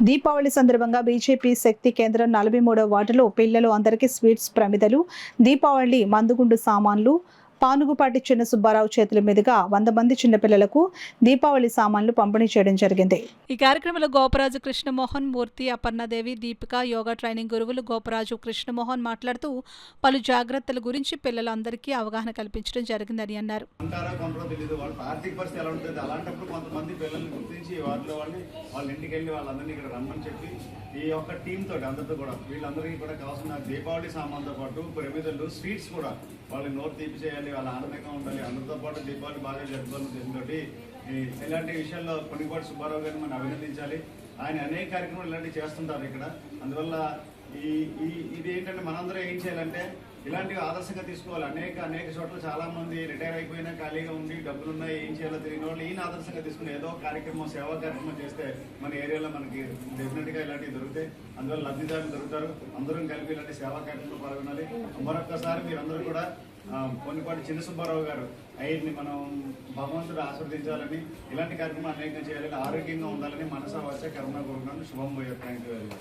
దీపావళి సందర్భంగా బీజేపీ శక్తి కేంద్రం 43వ వార్డులో పిల్లలు అందరికీ స్వీట్స్ ప్రమిదలు, దీపావళి మందుగుండు సామాన్లు, పానుగుపాటి చిన్న సుబ్బారావు చేతుల మీదుగా 100 మంది చిన్నపిల్లలకు దీపావళి సామాన్లు పంపిణీ చేయడం జరిగింది. ఈ కార్యక్రమంలో గోపరాజు కృష్ణమోహన్, మూర్తి, అపర్ణదేవి, దీపిక, యోగా ట్రైనింగ్ గురువులు గోపరాజు కృష్ణమోహన్ మాట్లాడుతూ పలు జాగ్రత్తల గురించి పిల్లలందరికీ అవగాహన కల్పించడం జరిగిందని అన్నారు. ఆర్థిక పరిస్థితి ఎలా ఉంటుంది, అలాంటప్పుడు కొంతమంది పిల్లల్ని గుర్తించి వాటిలో వాళ్ళ ఇంటికి వెళ్ళి వాళ్ళందరినీ ఇక్కడ రమ్మని చెప్పి ఈ యొక్క టీమ్ తోటి అందరితో కూడా వీళ్ళందరికీ కూడా కావాల్సిన దీపావళి సామాన్తో పాటు ప్రమిదలు, స్వీట్స్ కూడా వాళ్ళని నోరు తీపి చేయాలి, వాళ్ళ ఆనందంగా ఉండాలి, అందరితో పాటు దీపావళి బాగా జరుపుకోవాలని ఉద్దేశంతో ఇలాంటి విషయాల్లో కొన్నిపాటి సుబ్బారావు గారిని మనం అభినందించాలి. ఆయన అనేక కార్యక్రమాలు ఇలాంటివి చేస్తుంటారు ఇక్కడ. అందువల్ల ఇది ఏంటంటే మనందరం ఏం చేయాలంటే ఇలాంటివి ఆదర్శంగా తీసుకోవాలి. అనేక చోట్ల చాలా మంది రిటైర్ అయిపోయినా ఖాళీగా ఉండి డబ్బులున్నాయి, ఏం చేయాలో తెలియని వాళ్ళు ఈయన ఆదర్శంగా తీసుకుని ఏదో కార్యక్రమం, సేవా కార్యక్రమం చేస్తే మన ఏరియాలో మనకి డెఫినెట్గా ఇలాంటివి దొరుకుతాయి. అందువల్ల లబ్ధిదారులు దొరుకుతారు. అందరం కలిపి ఇలాంటి సేవా కార్యక్రమంలో పాల్గొనాలి. మరొక్కసారి మీరందరూ కూడా కొన్నిపాటి చిన్న సుబ్బారావు గారు ఆయన్ని మనం భగవంతుడు ఆస్వాదించాలని, ఇలాంటి కార్యక్రమం అనేకంగా చేయాలని, ఆరోగ్యంగా ఉండాలని మనసా వచ్చే కరుణ కోరుకున్నాను. శుభం పోయే. Thank you very much.